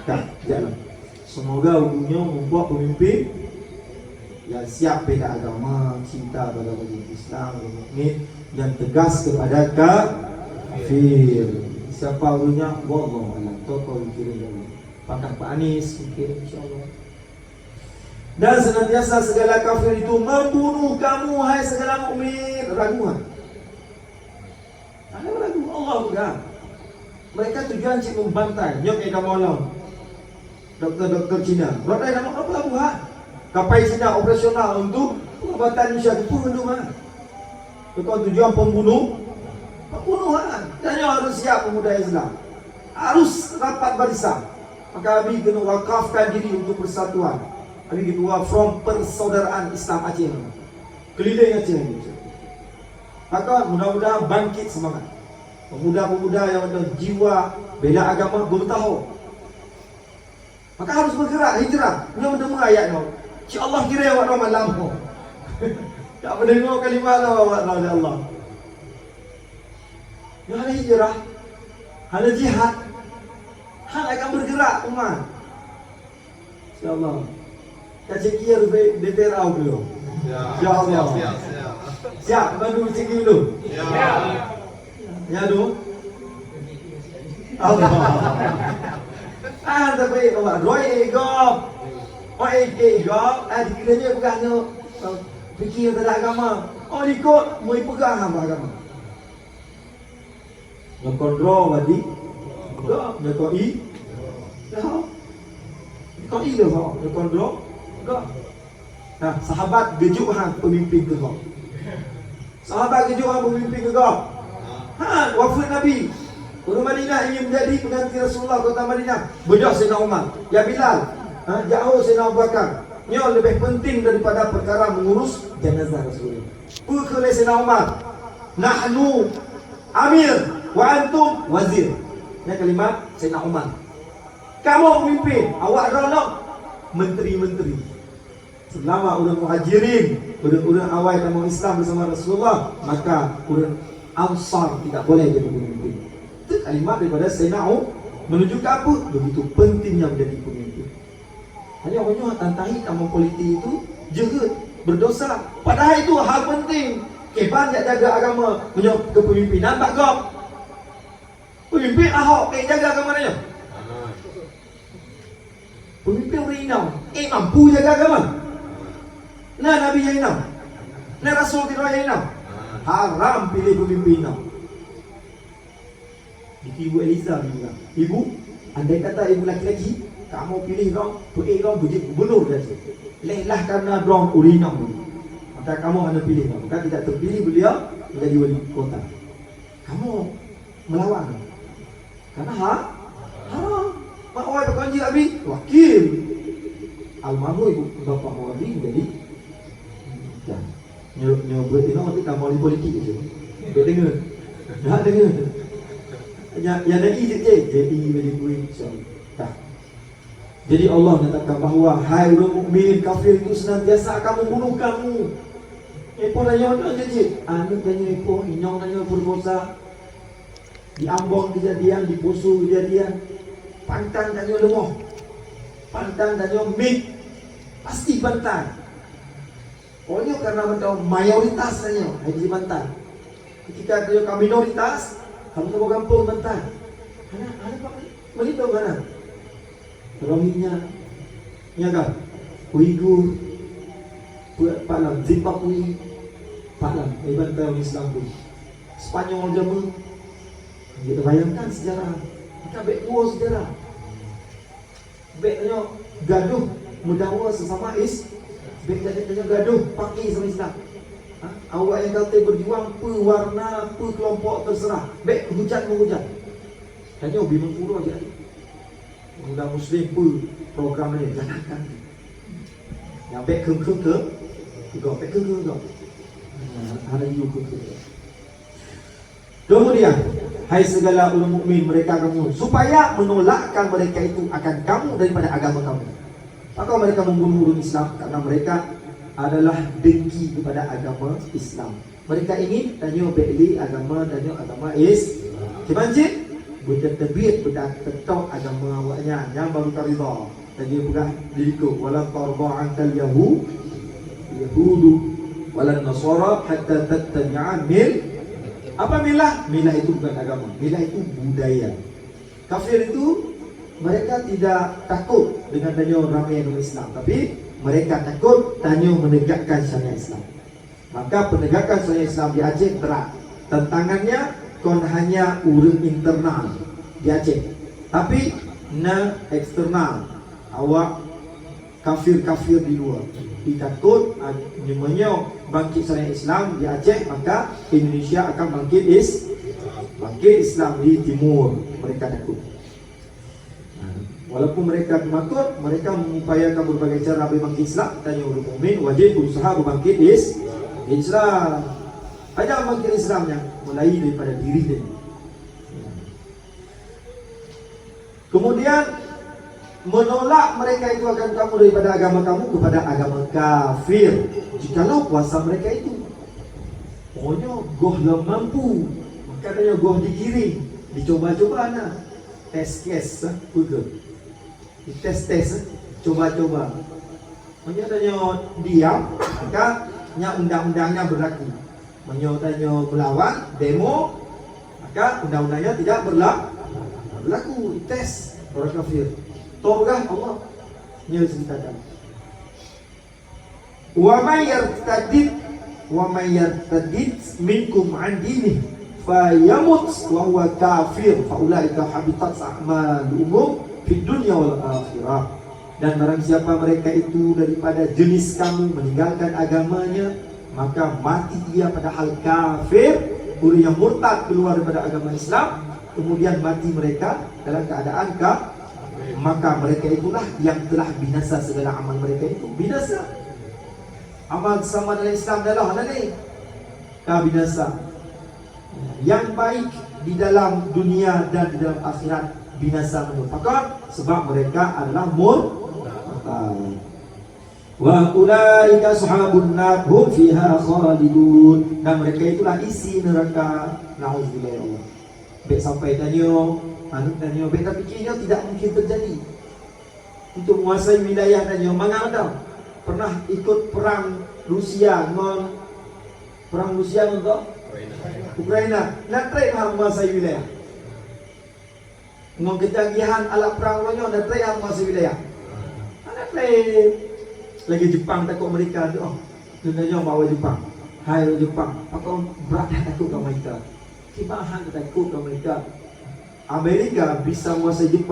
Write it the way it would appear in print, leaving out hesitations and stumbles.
Tak, jangan. Semoga ujungnya membuat pemimpin yang siap bela agama, cinta pada umat Islam, mukmin, dan tegas kepada kafir. Siapa ujungnya? Wallahu a'lam. Tokoh kira dulu. Pakar Pak Anies mungkin, insyaAllah. Dan senantiasa segala kafir itu membunuh kamu, hai segala mukmin. Ragu kan? Ada ragu? Allah bukan. Mereka tujuan cik membantai. Nyok kamu malam. Doktor-doktor Cina. Bantai nama apa buat? Kapal Cina operasional untuk pengobatan Indonesia itu pun mah. Bukan tujuan pembunuhan. Dan yang harus siap pemuda Islam. Harus rapat barisan. Maka Abi kena wakafkan diri untuk persatuan. Abi keluar from persaudaraan Islam Aceh. Keliling Aceh ini. Maka mudah-mudahan bangkit semangat. Pemuda-pemuda yang ada jiwa bela agama bertahu. Maka harus bergerak, hijrah. Dia mendengar ayat itu. Insya Allah kira awak malam. Tak mendengar kalimah awak oleh Allah. Yang ada hijrah, ada jihad, hal akan bergerak umat. Insya Allah. Kacik kira DPR awak dulu. Ya Allah. Siap, bantu cekir dulu. Ya dulu. Allah. Tapi awak Roy Egop. Dikiranya pegangnya fikir tentang agama. Oh ikut, mau pegang agama. Yang kontrol tadi, yang koi, koi tu kau, yang kontrol, kau. Nah, sahabat gejuk hang pemimpin ke kau. Sahabat gejuk hang pemimpin ke kau. Wafat Nabi. Orang Madinah ingin menjadi pengganti Rasulullah kota Madinah. Bedah Sayyidina Umar. Ya Bilal. Jauh Sayyidina Abu Bakar. Ini lebih penting daripada perkara mengurus jenazah Rasulullah. Pukul Sayyidina Umar. Nahnu amir wa antum wazir. Ini kalimat Sayyidina Umar. Kamu pemimpin, awak adalah menteri-menteri. Selama orang muhajirin, orang awal kamu Islam bersama Rasulullah, maka orang Ansar tidak boleh jadi pemimpin. Itu kalimat daripada Sayyidina menunjukkan apa? Begitu pentingnya menjadi pemimpin. Hanya orang tantangi kamu politik itu jerit, berdosa. Padahal itu hal penting. Keban nak jaga agama, punya kepemimpinan tak kau? Pemimpin Ahok, jaga agama dia. Pemimpin orang inam, mampu jaga agama. Nah Nabi yang inam, nah Rasul kita yang inam. Haram pilih pemimpin inam. Ibu Eliza juga. Ibu, andai kata ibu laki-laki, kamu pilih orang, orang gubernur saja. Lelah karena orang urinam. Maka kamu hanya pilih. Maka tidak terpilih beliau menjadi wali kota. Kamu melawan. Karena haram. Mak awal berkanji Abi, wakil. Almarhum ibu bapa wali menjadi. Nyobot ini nanti kamu wali politik saja. Dengar. Tak dengar. Ya ada jadi menjadi kuih. Jadi Allah nyatakan bahawa hai orang mukmin kafir itu senantiasa akan membunuh kamu. Epo nanya orang jadi, anu tanya epo, inyong tanya berdosa. Di Ambon kejadian, di Poso kejadian, Pantan tanya lemah, Pantan tanya mik, pasti bantai. Pokoknya karena macam mayoritas tanya, haji bantai. Ketika dia kami minoritas, kamu tak gampang bantai. Ada apa? Melita mana? Rohingya, ya kan? Uyghur, Paklam, Zimbabwe, Paklam, bantai orang Islam pun. Spanyol Jerman, kita bayangkan sejarah. Kita backwa sejarah. Backnya gaduh, mudawa sesama back jadi gaduh, pakai sama Islam. Awak yang kata berjuang, pewarna, kelompok terserah. Back hujat-menghujat. Hanya bingung puluh aja. Muda Muslim pun program ni jalankan. Yang baik ke juga baik ke ada juga. Kemudian, hai segala orang mukmin mereka kamu supaya menolakkan mereka itu akan kamu daripada agama kamu. Maka mereka membunuh orang Islam karena mereka adalah dengki kepada agama Islam. Mereka ingin tanya beli agama Islam. Kebanjir berterbit bertetok agama awaknya yang baru tarida. Dan dia pegang diriku wala tarda ankal yahudu wala nasara hatta tattabi'a apa milah? Milah itu bukan agama, milah itu budaya. Kafir itu mereka tidak takut dengan tanyo ramai agama Islam, tapi mereka takut tanyo menegakkan syariat Islam. Maka penegakan syariat Islam di Aceh berat. Tantangannya kon hanya urang internal di Aceh, tapi na eksternal. Awak kafir-kafir di luar ditakut namanya bangkit syariat Islam di Aceh, maka Indonesia akan bangkit Islam di timur. Mereka takut. Walaupun mereka takut, mereka mengupayakan berbagai cara bangkit Islam. Tanya orang mukmin wajib berusaha berbangkit Islam. Ada bangkit Islamnya mulai daripada diri dia. Kemudian menolak mereka itu akan kamu daripada agama kamu kepada agama kafir. Jikalau kuasa mereka itu pokoknya goh lah mampu, maka dia goh dikirim, dicoba-coba nak test case Google, tes coba-coba. Maka tanya diam, maka undang-undangnya berlaku. Tanya melawan demo, maka undang-undangnya tidak berlaku. Tes orang kafir. Taubat Allah nya ceritakan. Wa may yartadid minkum an dinih fayamut wa huwa kafir fa ulaika habitat a'maluhum fid dunya wal akhirah. Dan barang siapa mereka itu daripada jenis kamu meninggalkan agamanya, maka mati ia pada hal kafir, orang yang murtad keluar daripada agama Islam, kemudian mati mereka dalam keadaan maka mereka itulah yang telah binasa. Segala amal mereka itu binasa. Amal sama dalam Islam adalah ni binasa. Yang baik di dalam dunia dan di dalam akhirat binasa merupakan sebab mereka adalah murtad. Wa ulaika ashabun nar hum fiha khalidun. Dan mereka itulah isi neraka. Nauzubillah ya Allah. Baik sampai tanya beta fikirnya tidak mungkin terjadi untuk menguasai wilayah tanya. Mengapa pernah ikut perang Rusia untuk Ukraina. Nak try menguasai wilayah. Dengan kecanggihan alat perang mereka, nak try menguasai wilayah. Nak try lagi Jepang takut mereka tu. Dunia bawa Jepang. Hai Jepang, pakau berat takut ke mereka. Kibahan takut ke mereka. Amerika bisa menguasai Jepang.